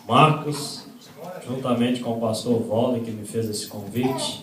Marcos, juntamente com o pastor Walden, que me fez esse convite.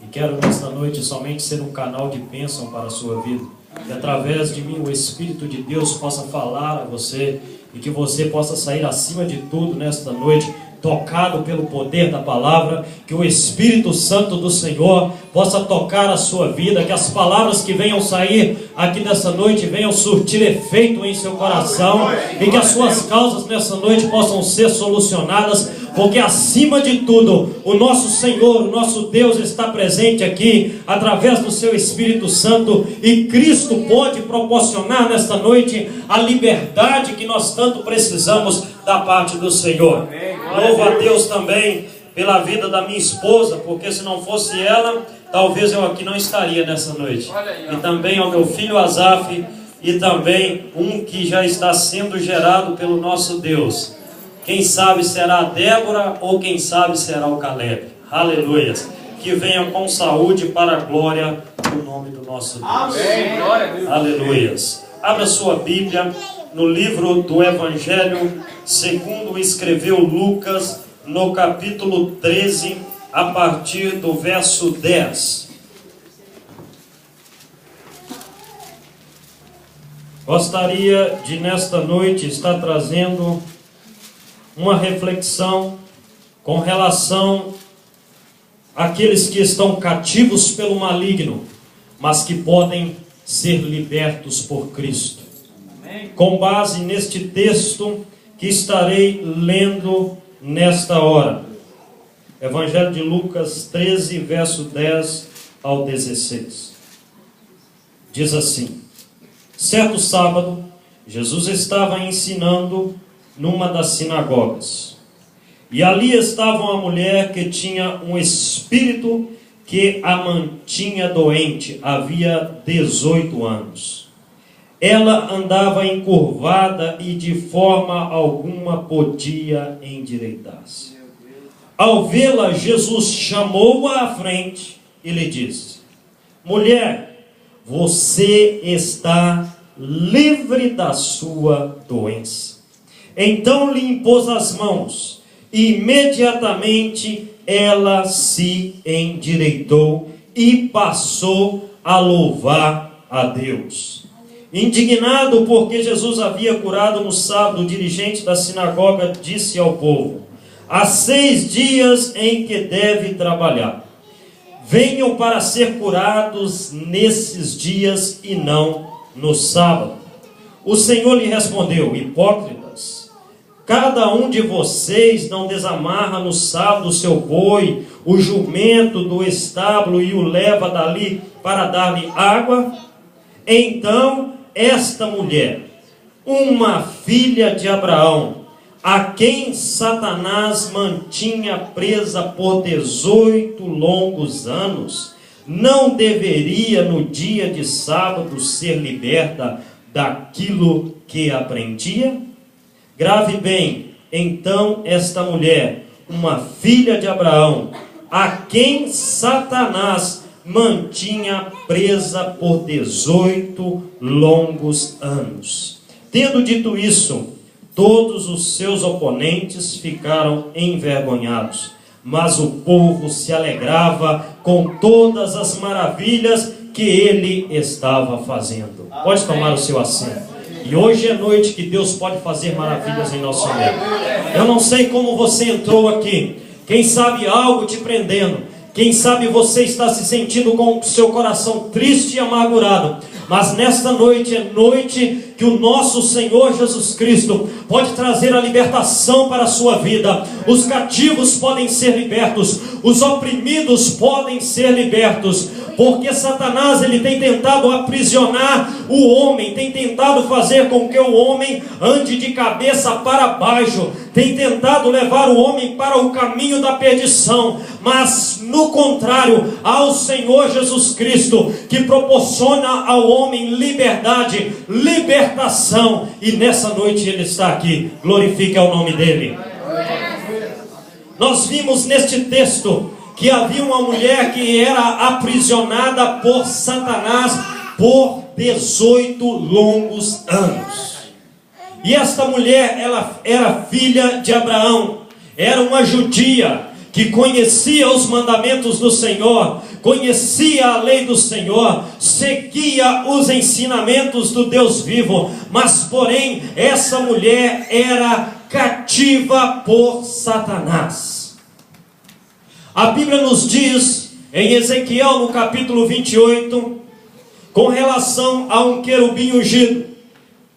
E quero nesta noite somente ser um canal de bênção para a sua vida. Que através de mim o Espírito de Deus possa falar a você e que você possa sair acima de tudo nesta noite, tocado pelo poder da palavra, que o Espírito Santo do Senhor possa tocar a sua vida, que as palavras que venham sair aqui nessa noite venham surtir efeito em seu coração e que as suas causas nessa noite possam ser solucionadas, porque acima de tudo, o nosso Senhor, o nosso Deus está presente aqui, através do seu Espírito Santo, e Cristo pode proporcionar nesta noite a liberdade que nós tanto precisamos da parte do Senhor. Louvo a Deus também pela vida da minha esposa, porque se não fosse ela, talvez eu aqui não estaria nessa noite. E também ao meu filho Azaf, e também um que já está sendo gerado pelo nosso Deus. Quem sabe será a Débora ou quem sabe será o Caleb. Aleluia. Que venha com saúde para a glória do nome do nosso Deus. Amém. Glória a Deus. Aleluia. Abra sua Bíblia no livro do Evangelho segundo escreveu Lucas, no capítulo 13, a partir do verso 10. Gostaria de nesta noite estar trazendo uma reflexão com relação àqueles que estão cativos pelo maligno, mas que podem ser libertos por Cristo. Com base neste texto que estarei lendo nesta hora. Evangelho de Lucas 13, verso 10 ao 16. Diz assim: certo sábado, Jesus estava ensinando numa das sinagogas. E ali estava uma mulher que tinha um espírito que a mantinha doente, havia 18 anos. Ela andava encurvada e de forma alguma podia endireitar-se. Ao vê-la, Jesus chamou-a à frente e lhe disse: mulher, você está livre da sua doença. Então lhe impôs as mãos, e imediatamente ela se endireitou e passou a louvar a Deus. Indignado porque Jesus havia curado no sábado, o dirigente da sinagoga disse ao povo: há 6 dias em que deve trabalhar. Venham para ser curados nesses dias e não no sábado. O Senhor lhe respondeu: hipócritas, cada um de vocês não desamarra no sábado o seu boi, o jumento do estábulo e o leva dali para dar-lhe água? Então esta mulher, uma filha de Abraão, a quem Satanás mantinha presa por 18 longos anos, não deveria no dia de sábado ser liberta daquilo que aprendia? Grave bem, então esta mulher, uma filha de Abraão, a quem Satanás mantinha presa por 18 longos anos. Tendo dito isso, todos os seus oponentes ficaram envergonhados, mas o povo se alegrava com todas as maravilhas que ele estava fazendo. Pode tomar o seu assento. E hoje é noite que Deus pode fazer maravilhas em nosso meio. Eu não sei como você entrou aqui. Quem sabe algo te prendendo. Quem sabe você está se sentindo com o seu coração triste e amargurado. Mas nesta noite é noite que o nosso Senhor Jesus Cristo pode trazer a libertação para a sua vida. Os cativos podem ser libertos, os oprimidos podem ser libertos, porque Satanás ele tem tentado aprisionar o homem, tem tentado fazer com que o homem ande de cabeça para baixo, tem tentado levar o homem para o caminho da perdição. Mas no contrário, ao Senhor Jesus Cristo, que proporciona ao homem liberdade, libertação, e nessa noite ele está aqui. Glorifique ao nome dele. Nós vimos neste texto que havia uma mulher que era aprisionada por Satanás por 18 longos anos. E esta mulher, ela era filha de Abraão, era uma judia que conhecia os mandamentos do Senhor, conhecia a lei do Senhor, seguia os ensinamentos do Deus vivo, mas porém essa mulher era cativa por Satanás. A Bíblia nos diz em Ezequiel no capítulo 28, com relação a um querubim ungido.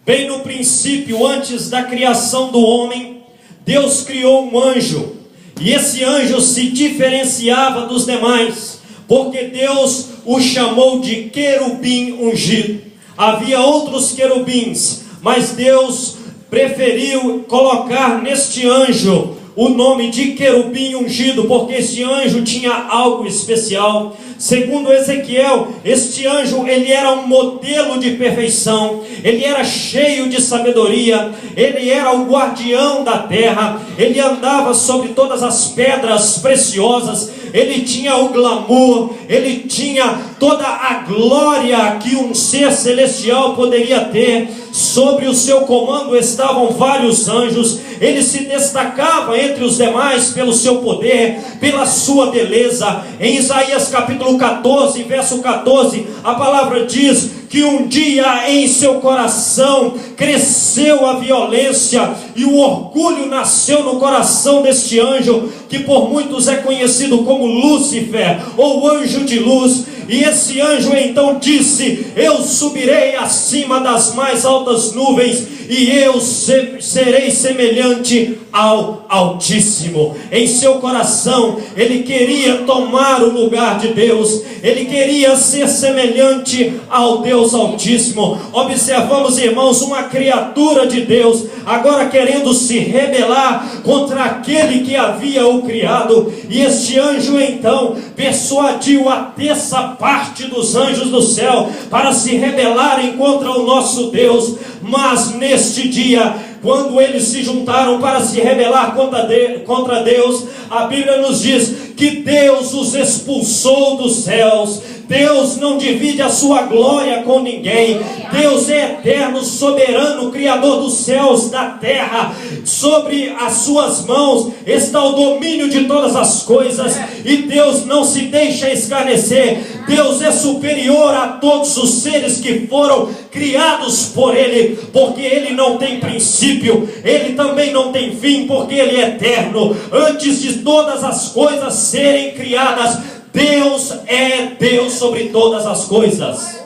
Bem no princípio, antes da criação do homem, Deus criou um anjo, e esse anjo se diferenciava dos demais, porque Deus o chamou de querubim ungido. Havia outros querubins, mas Deus preferiu colocar neste anjo o nome de querubim ungido, porque este anjo tinha algo especial. Segundo Ezequiel, este anjo, ele era um modelo de perfeição, ele era cheio de sabedoria, ele era o guardião da terra, ele andava sobre todas as pedras preciosas, ele tinha o glamour, ele tinha toda a glória que um ser celestial poderia ter. Sobre o seu comando estavam vários anjos, ele se destacava entre os demais pelo seu poder, pela sua beleza. Em Isaías capítulo 14, verso 14, a palavra diz que um dia em seu coração cresceu a violência e o orgulho nasceu no coração deste anjo, que por muitos é conhecido como Lúcifer, ou anjo de luz. E esse anjo então disse: eu subirei acima das mais altas nuvens, e eu serei semelhante ao Altíssimo. Em seu coração ele queria tomar o lugar de Deus, ele queria ser semelhante ao Deus Altíssimo. Observamos, irmãos, uma criatura de Deus agora querendo se rebelar contra aquele que havia o criado. E este anjo então persuadiu a terça parte dos anjos do céu para se rebelarem contra o nosso Deus. Mas neste dia, quando eles se juntaram para se rebelar contra Deus, a Bíblia nos diz que Deus os expulsou dos céus. Deus não divide a sua glória com ninguém. Deus é eterno, soberano, criador dos céus, da terra. Sobre as suas mãos está o domínio de todas as coisas, e Deus não se deixa escarnecer. Deus é superior a todos os seres que foram criados por Ele, porque Ele não tem princípio, Ele também não tem fim, porque Ele é eterno. Antes de todas as coisas serem criadas, Deus é Deus sobre todas as coisas.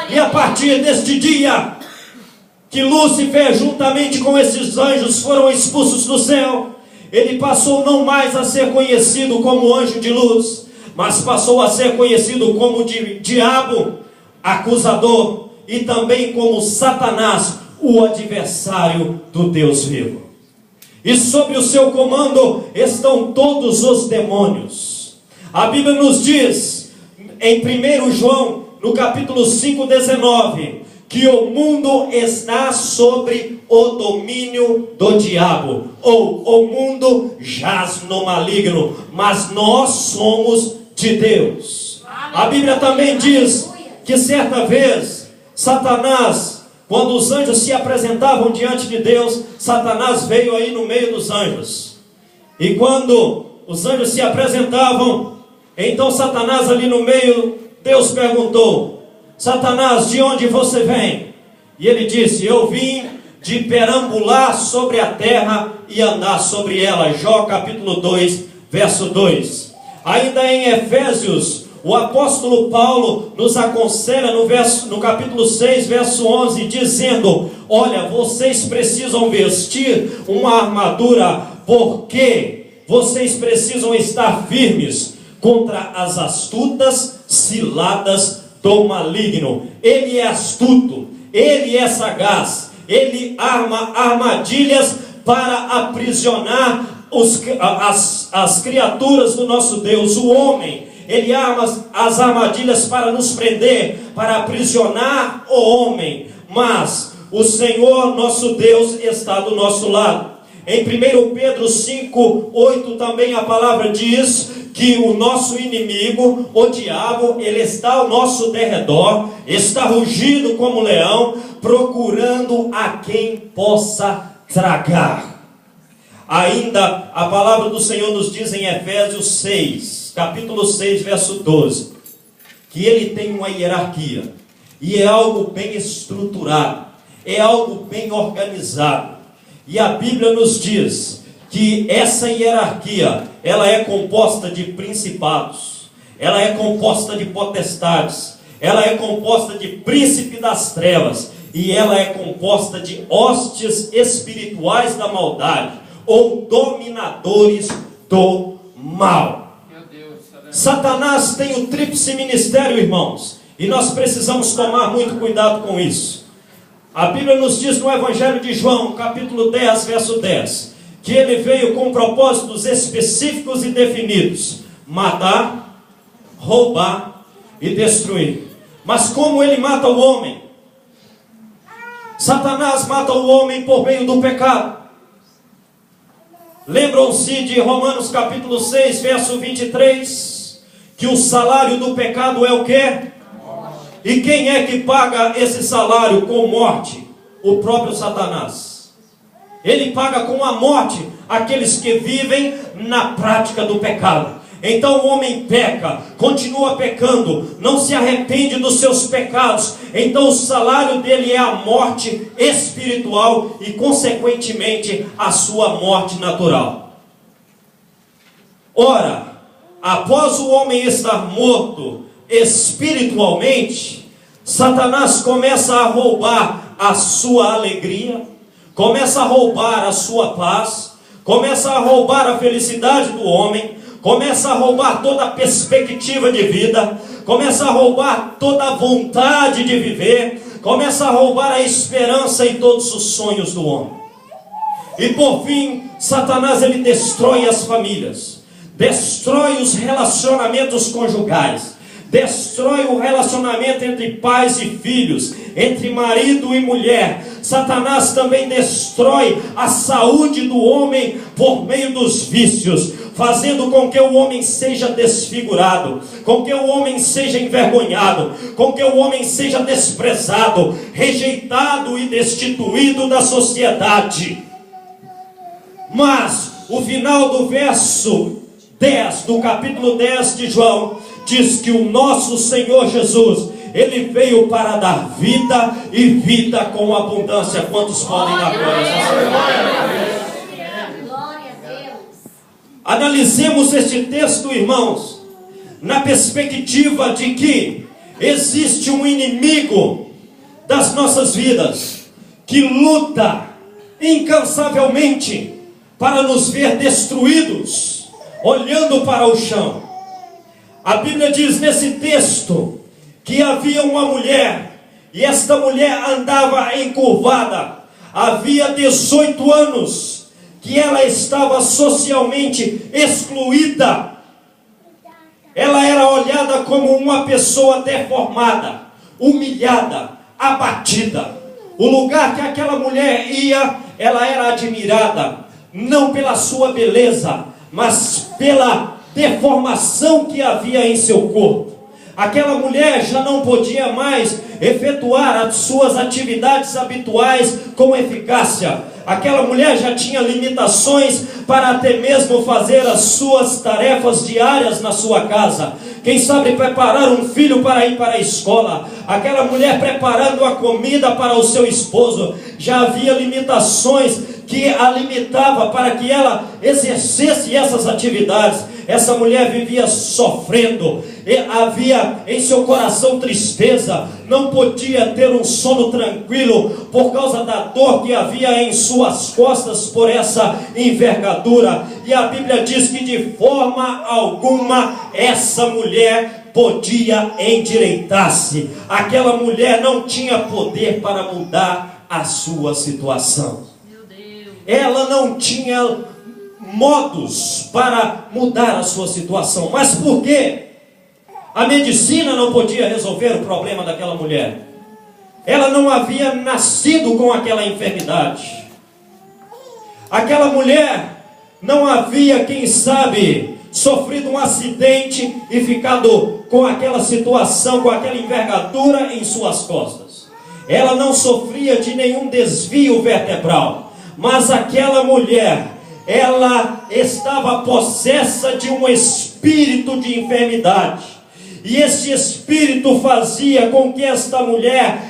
E a partir deste dia que Lúcifer, juntamente com esses anjos, foram expulsos do céu, ele passou não mais a ser conhecido como anjo de luz, mas passou a ser conhecido como diabo, acusador, e também como Satanás, o adversário do Deus vivo. E sobre o seu comando estão todos os demônios. A Bíblia nos diz, em 1 João, no capítulo 5:19, que o mundo está sobre o domínio do diabo, ou o mundo jaz no maligno, mas nós somos de Deus. A Bíblia também diz que certa vez, Satanás, quando os anjos se apresentavam diante de Deus, Satanás veio aí no meio dos anjos. E quando os anjos se apresentavam, então Satanás ali no meio, Deus perguntou: Satanás, de onde você vem? E ele disse: eu vim de perambular sobre a terra e andar sobre ela. Jó capítulo 2, verso 2. Ainda em Efésios, o apóstolo Paulo nos aconselha no capítulo 6, verso 11, dizendo: olha, vocês precisam vestir uma armadura, porque vocês precisam estar firmes contra as astutas ciladas do maligno. Ele é astuto, ele é sagaz, ele arma armadilhas para aprisionar as criaturas do nosso Deus, o homem. Ele arma as armadilhas para nos prender, para aprisionar o homem. Mas o Senhor nosso Deus está do nosso lado. Em 1 Pedro 5:8 também a palavra diz que o nosso inimigo, o diabo, ele está ao nosso derredor, está rugindo como leão, procurando a quem possa tragar. Ainda a palavra do Senhor nos diz em Efésios 6, capítulo 6, verso 12, que ele tem uma hierarquia, e é algo bem estruturado, é algo bem organizado. E a Bíblia nos diz que essa hierarquia, ela é composta de principados, ela é composta de potestades, ela é composta de príncipe das trevas, e ela é composta de hostes espirituais da maldade, ou dominadores do mal. Satanás tem o tríplice ministério, irmãos, e nós precisamos tomar muito cuidado com isso. A Bíblia nos diz no Evangelho de João, capítulo 10, verso 10, que ele veio com propósitos específicos e definidos: matar, roubar e destruir. Mas como ele mata o homem? Satanás mata o homem por meio do pecado. Lembram-se de Romanos capítulo 6, verso 23, que o salário do pecado é o quê? E quem é que paga esse salário com morte? O próprio Satanás. Ele paga com a morte aqueles que vivem na prática do pecado. Então o homem peca, continua pecando, não se arrepende dos seus pecados. Então o salário dele é a morte espiritual e consequentemente a sua morte natural. Ora, após o homem estar morto espiritualmente, Satanás começa a roubar a sua alegria, começa a roubar a sua paz, começa a roubar a felicidade do homem, começa a roubar toda a perspectiva de vida, começa a roubar toda a vontade de viver, começa a roubar a esperança e todos os sonhos do homem. E por fim, Satanás ele destrói as famílias, destrói os relacionamentos conjugais, destrói o relacionamento entre pais e filhos, entre marido e mulher. Satanás também destrói a saúde do homem por meio dos vícios, fazendo com que o homem seja desfigurado, com que o homem seja envergonhado, com que o homem seja desprezado, rejeitado e destituído da sociedade. Mas o final do verso 10, do capítulo 10 de João, diz que o nosso Senhor Jesus, ele veio para dar vida e vida com abundância. Quantos podem dar glória a Deus? Analisemos este texto, irmãos, na perspectiva de que existe um inimigo das nossas vidas que luta incansavelmente para nos ver destruídos, olhando para o chão. A Bíblia diz nesse texto que havia uma mulher, e esta mulher andava encurvada, havia 18 anos, que ela estava socialmente excluída. Ela era olhada como uma pessoa deformada, humilhada, abatida. O lugar que aquela mulher ia, ela era admirada, não pela sua beleza, mas pela deformação que havia em seu corpo. Aquela mulher já não podia mais efetuar as suas atividades habituais com eficácia. Aquela mulher já tinha limitações para até mesmo fazer as suas tarefas diárias na sua casa. Quem sabe preparar um filho para ir para a escola. Aquela mulher preparando a comida para o seu esposo. Já havia limitações que a limitava para que ela exercesse essas atividades. Essa mulher vivia sofrendo, e havia em seu coração tristeza, não podia ter um sono tranquilo por causa da dor que havia em suas costas por essa envergadura. E a Bíblia diz que de forma alguma essa mulher podia endireitar-se. Aquela mulher não tinha poder para mudar a sua situação. Ela não tinha modos para mudar a sua situação. Mas por quê? A medicina não podia resolver o problema daquela mulher. Ela não havia nascido com aquela enfermidade. Aquela mulher não havia, quem sabe, sofrido um acidente e ficado com aquela situação, com aquela envergadura em suas costas. ela não sofria de nenhum desvio vertebral, mas aquela mulher, ela estava possessa de um espírito de enfermidade, e esse espírito fazia com que esta mulher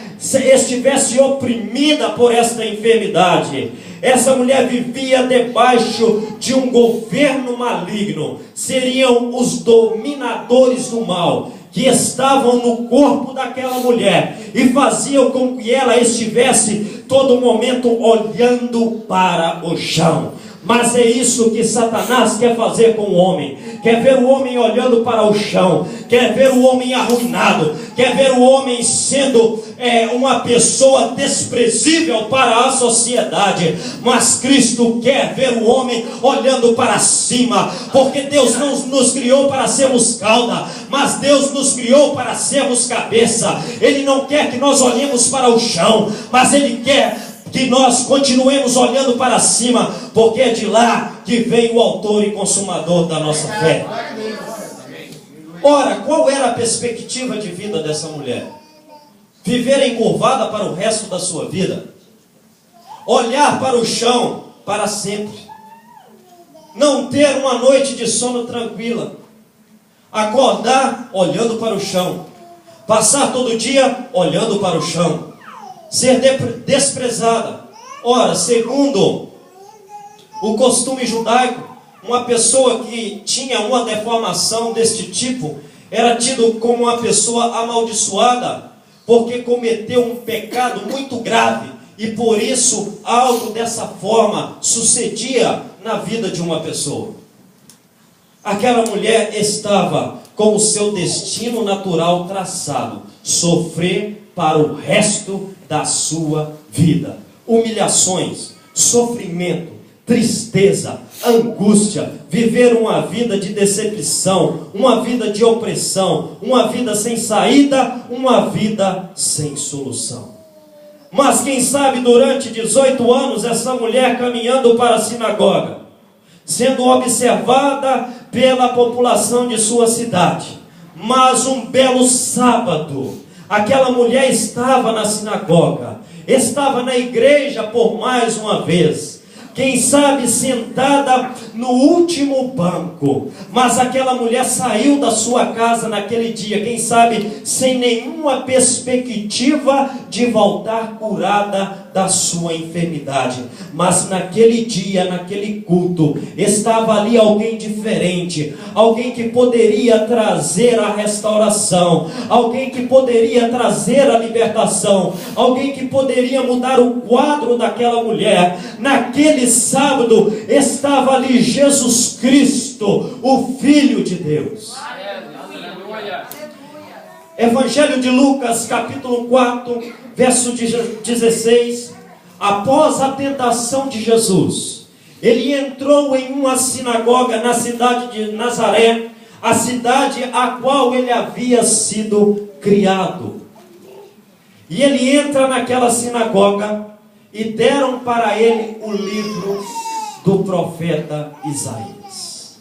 estivesse oprimida por esta enfermidade. Essa mulher vivia debaixo de um governo maligno. Seriam os dominadores do mal que estavam no corpo daquela mulher e faziam com que ela estivesse todo momento olhando para o chão. Mas é isso que Satanás quer fazer com o homem. Quer ver o homem olhando para o chão, quer ver o homem arruinado, quer ver o homem sendo uma pessoa desprezível para a sociedade. Mas Cristo quer ver o homem olhando para cima, porque Deus não nos criou para sermos cauda, mas Deus nos criou para sermos cabeça. Ele não quer que nós olhemos para o chão, mas Ele quer que nós continuemos olhando para cima, porque é de lá que vem o autor e consumador da nossa fé. Ora, qual era a perspectiva de vida dessa mulher? Viver encurvada para o resto da sua vida, olhar para o chão para sempre, não ter uma noite de sono tranquila, acordar olhando para o chão, passar todo dia olhando para o chão, ser desprezada. Ora, segundo o costume judaico, uma pessoa que tinha uma deformação deste tipo era tido como uma pessoa amaldiçoada, porque cometeu um pecado muito grave, e por isso algo dessa forma sucedia na vida de uma pessoa. Aquela mulher estava com o seu destino natural traçado: sofrer para o resto da sua vida. Humilhações, sofrimento, tristeza, angústia, viver uma vida de decepção, uma vida de opressão, uma vida sem saída, uma vida sem solução. Mas quem sabe durante 18 anos essa mulher caminhando para a sinagoga, sendo observada pela população de sua cidade, mas um belo sábado, aquela mulher estava na sinagoga, estava na igreja por mais uma vez, quem sabe sentada no último banco, mas aquela mulher saiu da sua casa naquele dia, quem sabe sem nenhuma perspectiva de voltar curada da sua enfermidade. Mas naquele dia, naquele culto, estava ali alguém diferente, alguém que poderia trazer a restauração, alguém que poderia trazer a libertação, alguém que poderia mudar o quadro daquela mulher. Naquele sábado estava ali Jesus Cristo, o Filho de Deus. Evangelho de Lucas, capítulo 4, verso 16. Após a tentação de Jesus, ele entrou em uma sinagoga na cidade de Nazaré, a cidade a qual ele havia sido criado. E ele entra naquela sinagoga e deram para ele o livro do profeta Isaías.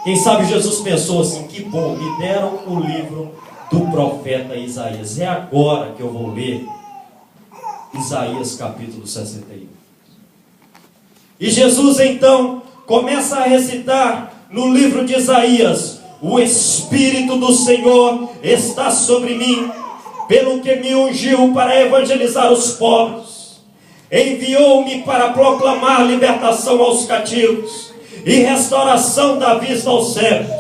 Quem sabe Jesus pensou assim: que bom, me deram o livro do profeta Isaías, é agora que eu vou ler Isaías capítulo 61. E Jesus então começa a recitar no livro de Isaías: o Espírito do Senhor está sobre mim, pelo que me ungiu para evangelizar os pobres, enviou-me para proclamar libertação aos cativos e restauração da vista aos cegos,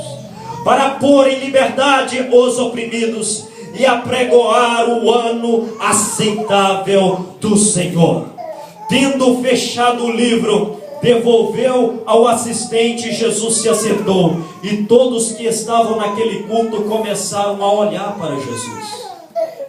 para pôr em liberdade os oprimidos e apregoar o ano aceitável do Senhor. Tendo fechado o livro, devolveu ao assistente. Jesus se assentou, e todos que estavam naquele culto começaram a olhar para Jesus.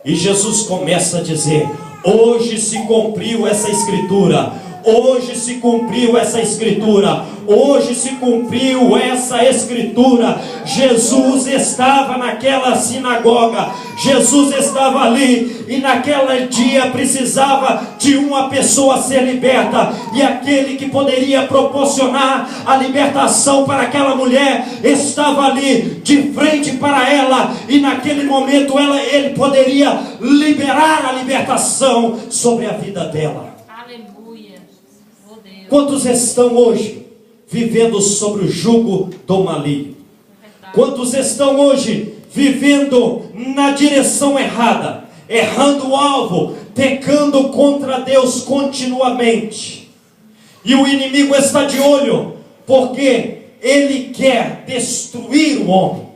E Jesus começa a dizer: hoje se cumpriu essa escritura. hoje se cumpriu essa escritura. Hoje se cumpriu essa escritura. Jesus estava naquela sinagoga, Jesus estava ali, e naquele dia precisava de uma pessoa ser liberta, e aquele que poderia proporcionar a libertação para aquela mulher estava ali de frente para ela, e naquele momento ele poderia liberar a libertação sobre a vida dela. Aleluia. Oh, Deus. Quantos estão hoje vivendo sobre o jugo do maligno? Quantos estão hoje vivendo na direção errada, errando o alvo, pecando contra Deus continuamente? E o inimigo está de olho, porque ele quer destruir o homem.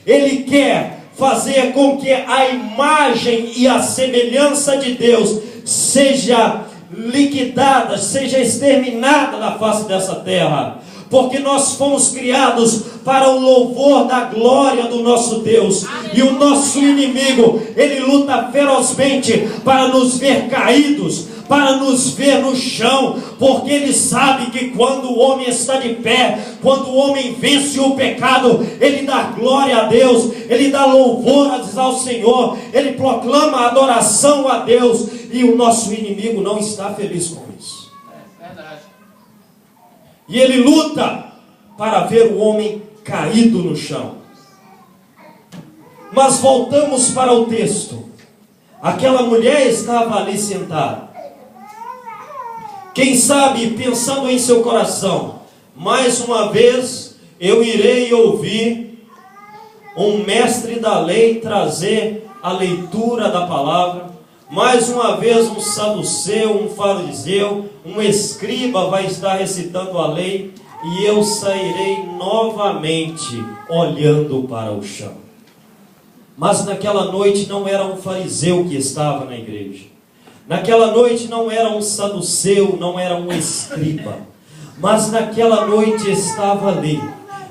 Ele quer fazer com que a imagem e a semelhança de Deus seja liquidada, seja exterminada da face dessa terra. Porque nós fomos criados para o louvor da glória do nosso Deus. E o nosso inimigo, ele luta ferozmente para nos ver caídos, para nos ver no chão, porque ele sabe que quando o homem está de pé, quando o homem vence o pecado, ele dá glória a Deus, ele dá louvor ao Senhor, ele proclama a adoração a Deus, e o nosso inimigo não está feliz com isso. É verdade. E ele luta para ver o homem caído no chão. Mas voltamos para o texto. Aquela mulher estava ali sentada. Quem sabe, pensando em seu coração, mais uma vez eu irei ouvir um mestre da lei trazer a leitura da palavra. Mais uma vez um saduceu, um fariseu, um escriba vai estar recitando a lei, e eu sairei novamente olhando para o chão. Mas naquela noite não era um fariseu que estava na igreja. Naquela noite não era um saduceu, não era um escriba. Mas naquela noite estava ali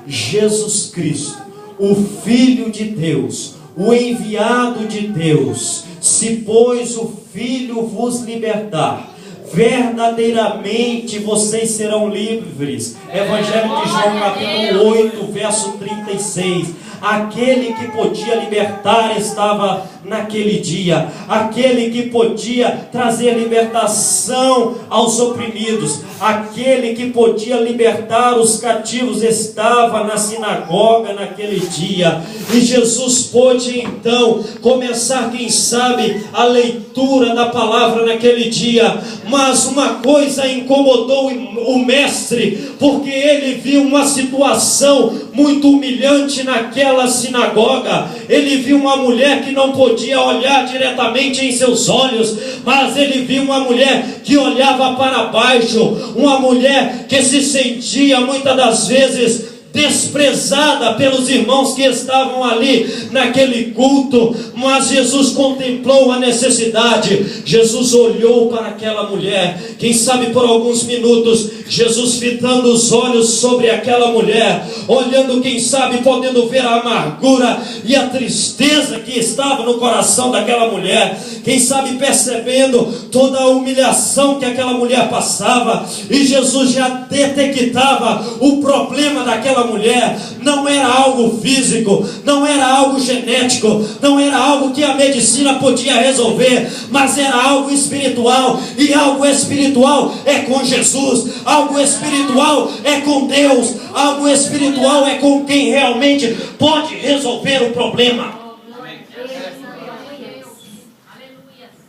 Jesus Cristo, o Filho de Deus, o enviado de Deus. Se, pois, o Filho vos libertar, verdadeiramente vocês serão livres. Evangelho de João, capítulo 8, verso 36. Aquele que podia libertar estava naquele dia. Aquele que podia trazer libertação aos oprimidos, aquele que podia libertar os cativos estava na sinagoga naquele dia. E Jesus pôde então começar, quem sabe, a leitura da palavra naquele dia. Mas uma coisa incomodou o mestre, porque ele viu uma situação muito humilhante naquela sinagoga. Ele viu uma mulher que não podia olhar diretamente em seus olhos, mas ele viu uma mulher que olhava para baixo, uma mulher que se sentia muitas das vezes desprezada pelos irmãos que estavam ali naquele culto. Mas Jesus contemplou a necessidade. Jesus olhou para aquela mulher, quem sabe por alguns minutos, Jesus fitando os olhos sobre aquela mulher, olhando, quem sabe, podendo ver a amargura e a tristeza que estava no coração daquela mulher, quem sabe percebendo toda a humilhação que aquela mulher passava. E Jesus já detectava o problema daquela mulher. Não era algo físico, não era algo genético, não era algo que a medicina podia resolver, mas era algo espiritual. E algo espiritual é com Jesus, algo espiritual é com Deus, algo espiritual é com quem realmente pode resolver o problema.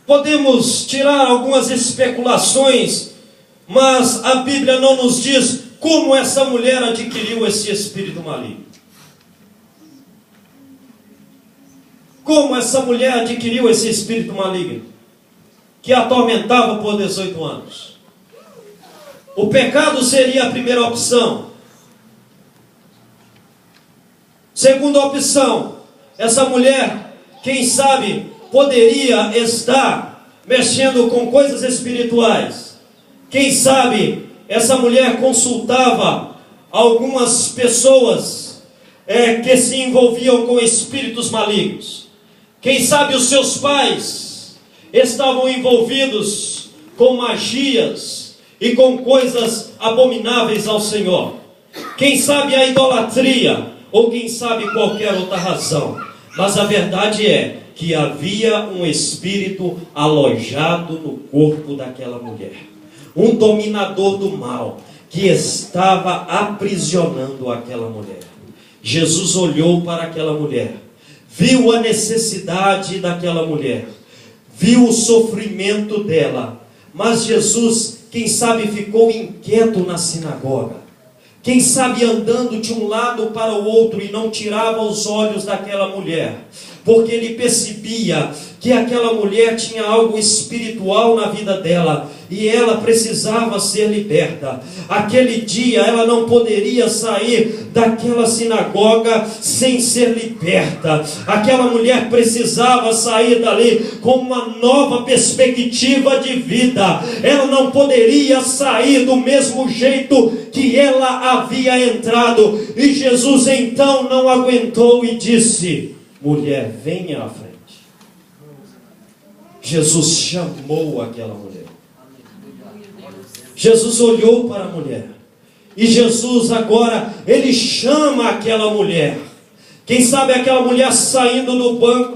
Podemos tirar algumas especulações, mas a Bíblia não nos diz como essa mulher adquiriu esse espírito maligno. Como essa mulher adquiriu esse espírito maligno que a atormentava por 18 anos? O pecado seria a primeira opção. Segunda opção, essa mulher, quem sabe, poderia estar mexendo com coisas espirituais. Quem sabe essa mulher consultava algumas pessoas que se envolviam com espíritos malignos. Quem sabe os seus pais estavam envolvidos com magias, e com coisas abomináveis ao Senhor. Quem sabe a idolatria, ou quem sabe qualquer outra razão. Mas a verdade é que havia um espírito alojado no corpo daquela mulher. Um dominador do mal que estava aprisionando aquela mulher. Jesus olhou para aquela mulher, viu a necessidade daquela mulher, viu o sofrimento dela. Mas Jesus, quem sabe, ficou inquieto na sinagoga. Quem sabe andando de um lado para o outro e não tirava os olhos daquela mulher, porque ele percebia que aquela mulher tinha algo espiritual na vida dela e ela precisava ser liberta. Aquele dia ela não poderia sair daquela sinagoga sem ser liberta. Aquela mulher precisava sair dali com uma nova perspectiva de vida. Ela não poderia sair do mesmo jeito que ela havia entrado. E Jesus então não aguentou e disse: mulher, venha à frente. Jesus chamou aquela mulher. Jesus olhou para a mulher. E Jesus agora, ele chama aquela mulher. Quem sabe aquela mulher saindo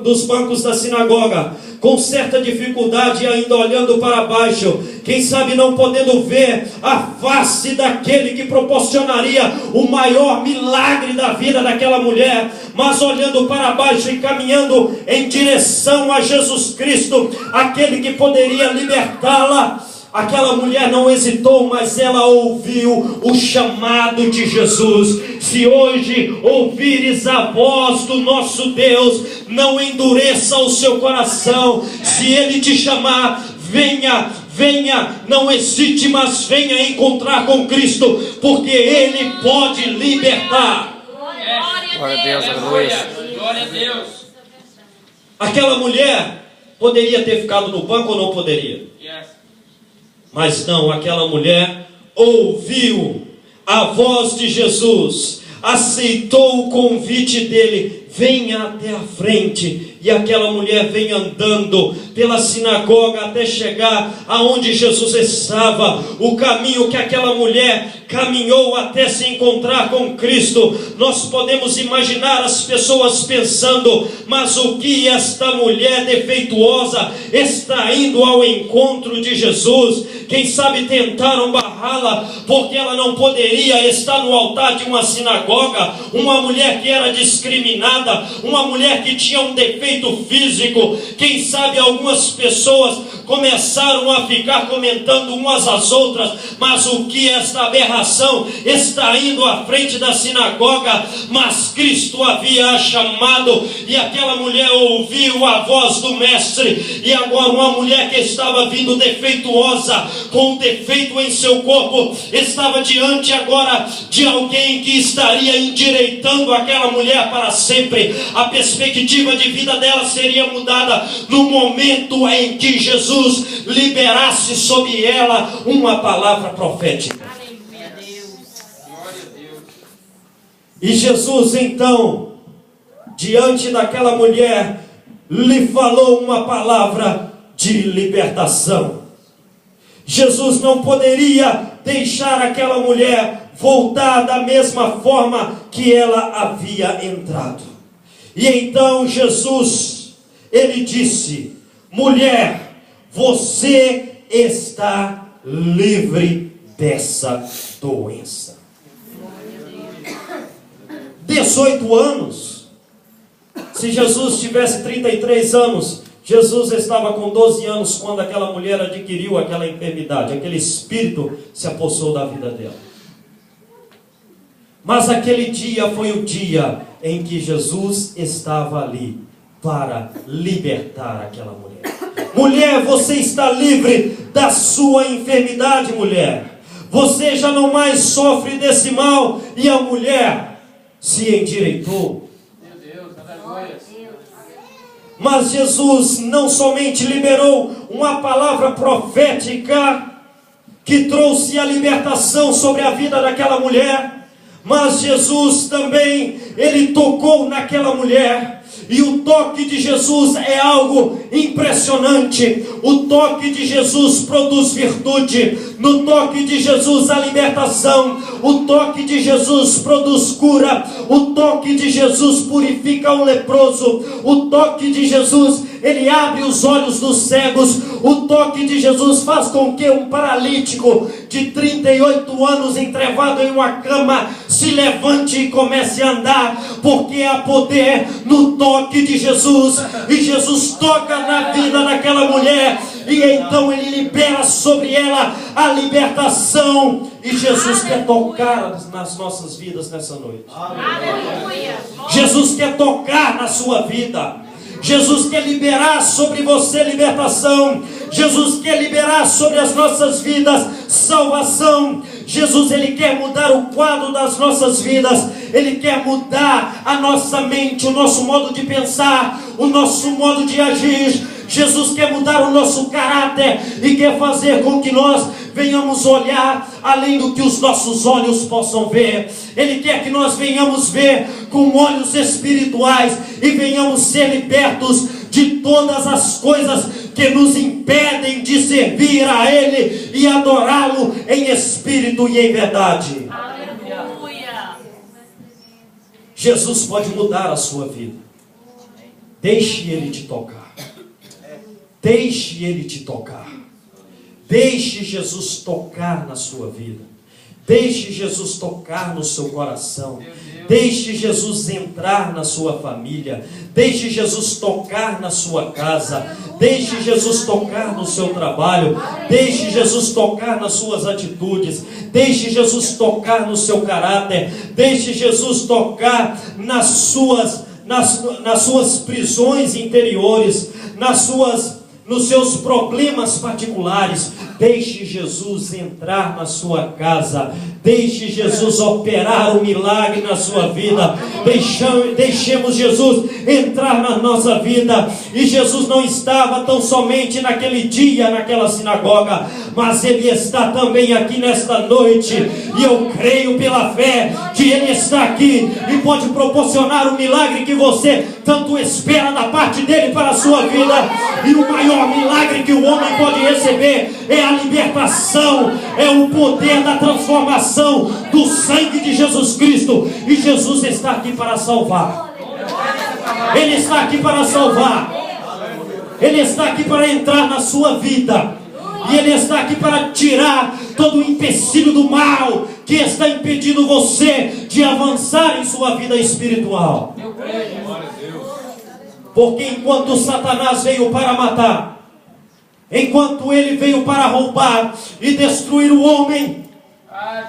dos bancos da sinagoga, com certa dificuldade, ainda olhando para baixo. Quem sabe não podendo ver a face daquele que proporcionaria o maior milagre da vida daquela mulher, mas olhando para baixo e caminhando em direção a Jesus Cristo, aquele que poderia libertá-la. Aquela mulher não hesitou, mas ela ouviu o chamado de Jesus. Se hoje ouvires a voz do nosso Deus, não endureça o seu coração. Se Ele te chamar, venha, venha, não hesite, mas venha encontrar com Cristo, porque Ele pode libertar. Glória a Deus, aleluia. Glória a Deus. Aquela mulher poderia ter ficado no banco ou não poderia? Mas não, aquela mulher ouviu a voz de Jesus, aceitou o convite dele: venha até a frente. E aquela mulher vem andando pela sinagoga até chegar aonde Jesus estava. O caminho que aquela mulher caminhou até se encontrar com Cristo, nós podemos imaginar as pessoas pensando: mas o que esta mulher defeituosa está indo ao encontro de Jesus? Quem sabe tentaram barrá-la, porque ela não poderia estar no altar de uma sinagoga. Uma mulher que era discriminada, uma mulher que tinha um defeito físico. Quem sabe algumas pessoas começaram a ficar comentando umas às outras: mas o que esta aberração está indo à frente da sinagoga? Mas Cristo havia a chamado, e aquela mulher ouviu a voz do mestre. E agora uma mulher que estava vindo defeituosa, com um defeito em seu corpo, estava diante agora de alguém que estaria endireitando aquela mulher para sempre. A perspectiva de vida dela seria mudada no momento em que Jesus liberasse sobre ela uma palavra profética. E Jesus então, diante daquela mulher, lhe falou uma palavra de libertação. Jesus não poderia deixar aquela mulher voltar da mesma forma que ela havia entrado. E então Jesus, ele disse: mulher, você está livre dessa doença. 18 anos. Se Jesus tivesse 33 anos, Jesus estava com 12 anos quando aquela mulher adquiriu aquela enfermidade. Aquele espírito se apossou da vida dela. Mas aquele dia foi o dia em que Jesus estava ali para libertar aquela mulher. Mulher, você está livre da sua enfermidade, mulher. Você já não mais sofre desse mal. E a mulher se endireitou. Mas Jesus não somente liberou uma palavra profética que trouxe a libertação sobre a vida daquela mulher, mas Jesus também, ele tocou naquela mulher. E o toque de Jesus é algo impressionante. O toque de Jesus produz virtude. No toque de Jesus há libertação. O toque de Jesus produz cura. O toque de Jesus purifica o leproso. O toque de Jesus, ele abre os olhos dos cegos. O toque de Jesus faz com que um paralítico de 38 anos entrevado em uma cama se levante e comece a andar, porque há poder no toque de Jesus. E Jesus toca na vida daquela mulher, e então ele libera sobre ela a libertação. E Jesus quer tocar nas nossas vidas nessa noite. Aleluia. Jesus quer tocar na sua vida. Jesus quer liberar sobre você libertação. Jesus quer liberar sobre as nossas vidas salvação. Jesus, ele quer mudar o quadro das nossas vidas. Ele quer mudar a nossa mente, o nosso modo de pensar, o nosso modo de agir. Jesus quer mudar o nosso caráter e quer fazer com que nós venhamos olhar além do que os nossos olhos possam ver. Ele quer que nós venhamos ver com olhos espirituais e venhamos ser libertos de todas as coisas que nos impedem de servir a Ele e adorá-lo em espírito e em verdade. Aleluia. Jesus pode mudar a sua vida. Deixe Ele te tocar. Deixe Ele te tocar. Deixe Jesus tocar na sua vida. Deixe Jesus tocar no seu coração. Deixe Jesus entrar na sua família. Deixe Jesus tocar na sua casa. Deixe Jesus tocar no seu trabalho. Deixe Jesus tocar nas suas atitudes. Deixe Jesus tocar no seu caráter. Deixe Jesus tocar nas suas prisões interiores, nos seus problemas particulares. Deixe Jesus entrar na sua casa. Deixe Jesus operar um milagre na sua vida. Deixemos Jesus entrar na nossa vida. E Jesus não estava tão somente naquele dia, naquela sinagoga, mas Ele está também aqui nesta noite. E eu creio pela fé que Ele está aqui e pode proporcionar o milagre que você tanto espera da parte dEle para a sua vida. E o maior milagre que o homem pode receber é a libertação, é o poder da transformação do sangue de Jesus Cristo. E Jesus está aqui para salvar. Ele está aqui para salvar. Ele está aqui para entrar na sua vida. E Ele está aqui para tirar todo o empecilho do mal que está impedindo você de avançar em sua vida espiritual. Porque enquanto Satanás veio para matar, enquanto ele veio para roubar e destruir o homem,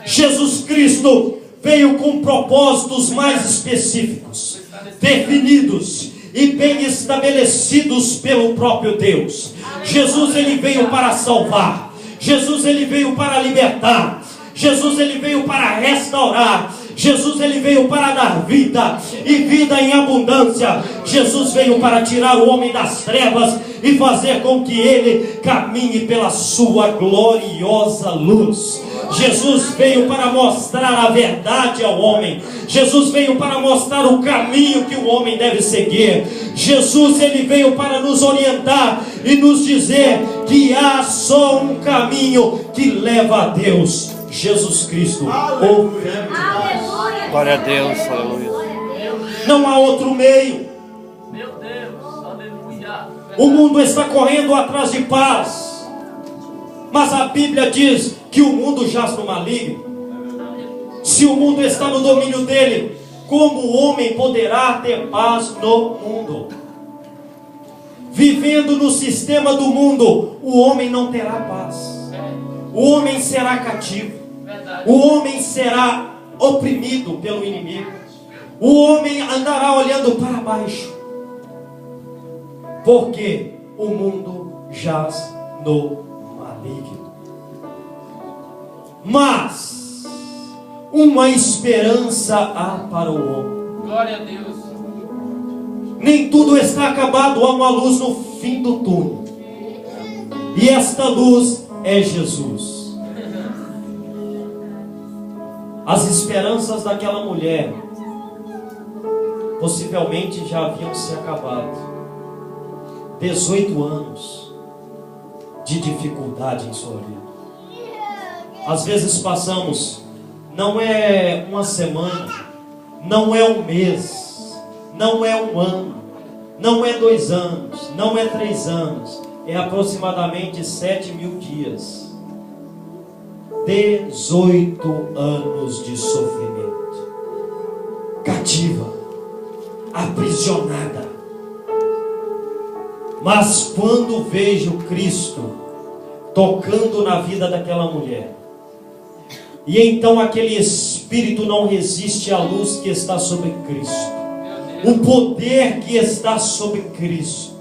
Jesus Cristo veio com propósitos mais específicos, definidos e bem estabelecidos pelo próprio Deus. Jesus, ele veio para salvar. Jesus, ele veio para libertar. Jesus, ele veio para restaurar. Jesus, ele veio para dar vida e vida em abundância. Jesus veio para tirar o homem das trevas e fazer com que ele caminhe pela sua gloriosa luz. Jesus veio para mostrar a verdade ao homem. Jesus veio para mostrar o caminho que o homem deve seguir. Jesus, ele veio para nos orientar e nos dizer que há só um caminho que leva a Deus: Jesus Cristo. Glória a Deus, aleluia. Não há outro meio. Meu Deus, aleluia. O mundo está correndo atrás de paz, mas a Bíblia diz que o mundo jaz no maligno. Se o mundo está no domínio dele, como o homem poderá ter paz no mundo? Vivendo no sistema do mundo, o homem não terá paz. O homem será cativo. O homem será oprimido pelo inimigo. O homem andará olhando para baixo, porque o mundo jaz no maligno. Mas uma esperança há para o homem. Glória a Deus. Nem tudo está acabado, há uma luz no fim do túnel. E esta luz é Jesus. As esperanças daquela mulher possivelmente já haviam se acabado. 18 anos de dificuldade em sua vida. Às vezes passamos, não é uma semana, não é um mês, não é um ano, não é 2 anos, não é 3 anos, é aproximadamente 7.000 dias. 18 anos de sofrimento, cativa, aprisionada. Mas quando vejo Cristo tocando na vida daquela mulher, e então aquele espírito não resiste à luz que está sobre Cristo, o poder que está sobre Cristo.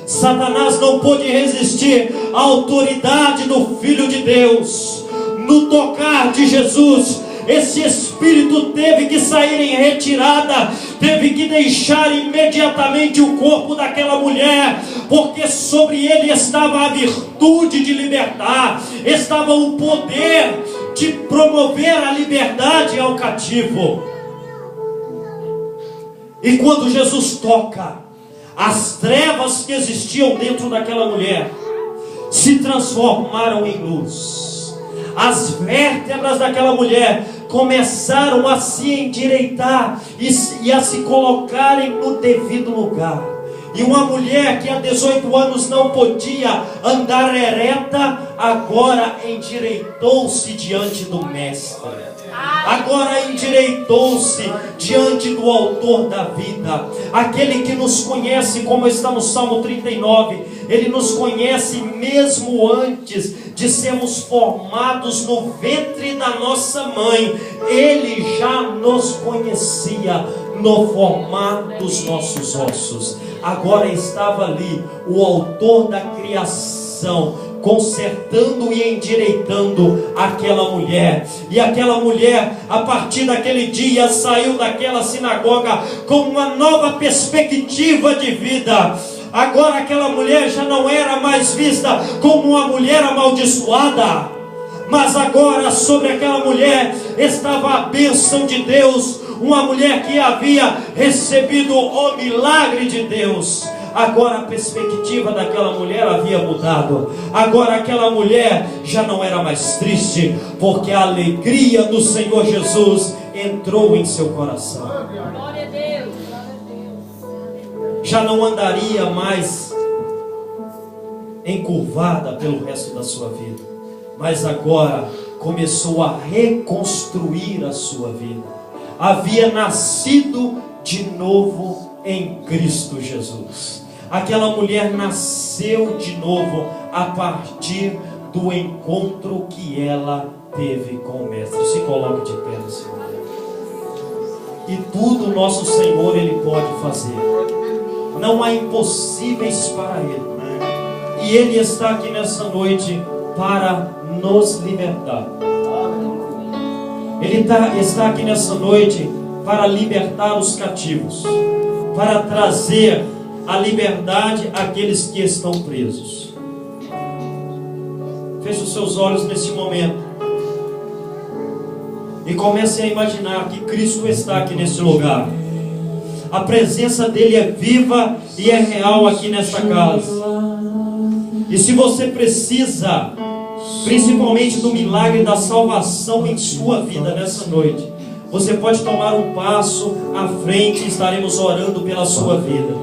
Satanás não pôde resistir à autoridade do Filho de Deus. No tocar de Jesus, esse espírito teve que sair em retirada, teve que deixar imediatamente o corpo daquela mulher, porque sobre ele estava a virtude de libertar, estava o poder de promover a liberdade ao cativo. E quando Jesus toca, as trevas que existiam dentro daquela mulher se transformaram em luz. As vértebras daquela mulher começaram a se endireitar e a se colocarem no devido lugar. E uma mulher que há 18 anos não podia andar ereta, agora endireitou-se diante do Mestre. Agora endireitou-se diante do autor da vida, aquele que nos conhece, como está no Salmo 39, ele nos conhece mesmo antes de sermos formados no ventre da nossa mãe. Ele já nos conhecia no formato dos nossos ossos. Agora estava ali o autor da criação, consertando e endireitando aquela mulher. E aquela mulher, a partir daquele dia, saiu daquela sinagoga com uma nova perspectiva de vida. Agora aquela mulher já não era mais vista como uma mulher amaldiçoada, mas agora sobre aquela mulher estava a bênção de Deus, uma mulher que havia recebido o milagre de Deus. Agora a perspectiva daquela mulher havia mudado. Agora aquela mulher já não era mais triste, porque a alegria do Senhor Jesus entrou em seu coração. Glória a Deus. Já não andaria mais encurvada pelo resto da sua vida, mas agora começou a reconstruir a sua vida. Havia nascido de novo em Cristo Jesus. Aquela mulher nasceu de novo a partir do encontro que ela teve com o Mestre. Se coloque de pé, Senhor. E tudo o nosso Senhor Ele pode fazer. Não há impossíveis para Ele. E Ele está aqui nessa noite para nos libertar. Ele está aqui nessa noite para libertar os cativos, para trazer a liberdade àqueles que estão presos. Feche os seus olhos nesse momento e comece a imaginar que Cristo está aqui nesse lugar. A presença dele é viva e é real aqui nessa casa. E se você precisa, principalmente do milagre da salvação em sua vida nessa noite, você pode tomar um passo à frente e estaremos orando pela sua vida.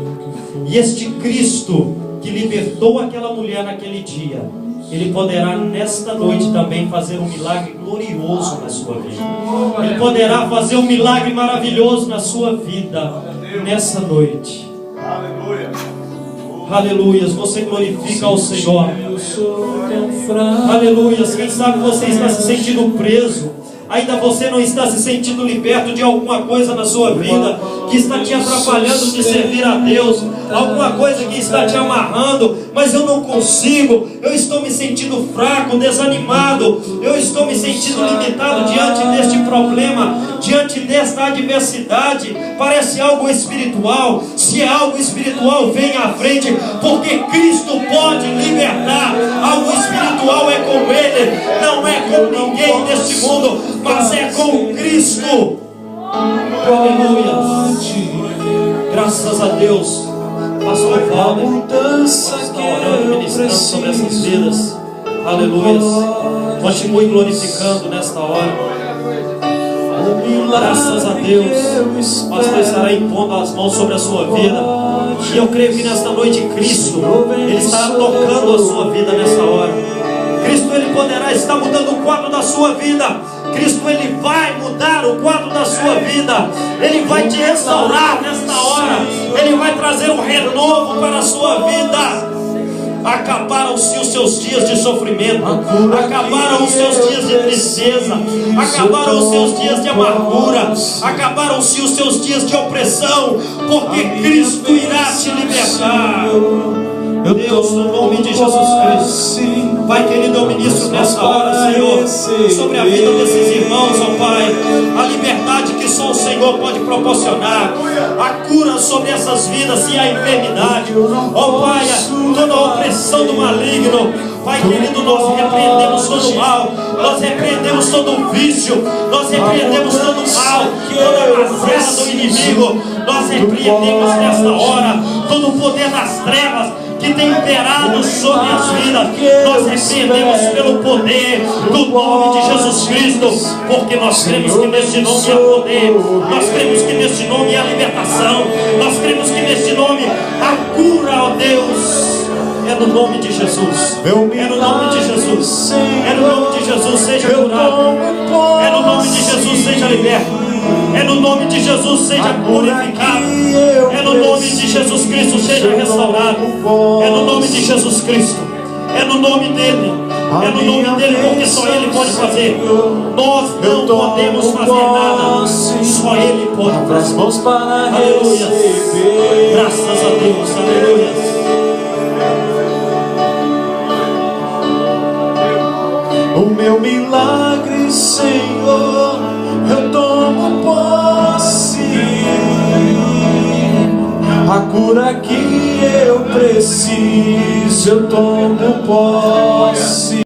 E este Cristo que libertou aquela mulher naquele dia, Ele poderá nesta noite também fazer um milagre glorioso na sua vida. Ele poderá fazer um milagre maravilhoso na sua vida nessa noite. Aleluia. Aleluias, você glorifica ao Senhor. Aleluias, quem sabe você está se sentindo preso, ainda você não está se sentindo liberto de alguma coisa na sua vida que está te atrapalhando de servir a Deus, alguma coisa que está te amarrando, mas eu não consigo, eu estou me sentindo fraco, desanimado, eu estou me sentindo limitado diante deste problema, diante desta adversidade. Parece algo espiritual. Se é algo espiritual, venha à frente, porque Cristo pode libertar. Algo espiritual é com Ele, não é com ninguém deste mundo, mas é com Cristo. Aleluia. Graças a Deus. Pastor Valder, está orando, ministrando sobre essas vidas. Aleluia. Continue glorificando nesta hora. Graças a Deus. O pastor estará impondo as mãos sobre a sua vida. E eu creio que nesta noite Cristo, Ele estará tocando a sua vida nessa hora. Cristo, Ele poderá estar mudando o quadro da sua vida. Cristo, Ele vai mudar o quadro da sua vida. Ele vai te restaurar nesta hora. Ele vai trazer um renovo para a sua vida. Acabaram-se os seus dias de sofrimento, acabaram os seus dias de tristeza, acabaram os seus dias de amargura, acabaram-se os seus dias de opressão, porque Cristo irá te libertar. Deus, no nome de Jesus Cristo, Pai querido, eu ministro nessa hora, Senhor, sobre a vida desses irmãos, ó Pai, a liberdade que só o Senhor pode proporcionar, a cura sobre essas vidas e a enfermidade, ó Pai, toda a opressão do maligno. Pai querido, nós repreendemos todo o mal, nós repreendemos todo o vício, nós repreendemos todo o mal, toda a mazela do inimigo, nós repreendemos nesta hora todo o poder das trevas que tem imperado sobre as vidas. Nós repreendemos pelo poder do nome de Jesus Cristo, porque nós cremos que neste nome há poder, nós cremos que neste nome há libertação, nós cremos que neste nome há cura, ó Deus. É no nome de Jesus, é no nome de Jesus, é no nome de Jesus, seja curado, é no nome de Jesus, seja liberto, é no nome de Jesus, seja purificado, é no nome de Jesus Cristo, seja restaurado, é no nome de Jesus Cristo, é no nome dele, é no nome dele, porque só ele pode fazer. Nós não podemos fazer nada, só ele pode fazer. Aleluia, graças a Deus, aleluia. O meu milagre, Senhor, eu tomo posse. A cura que eu preciso, eu tomo posse.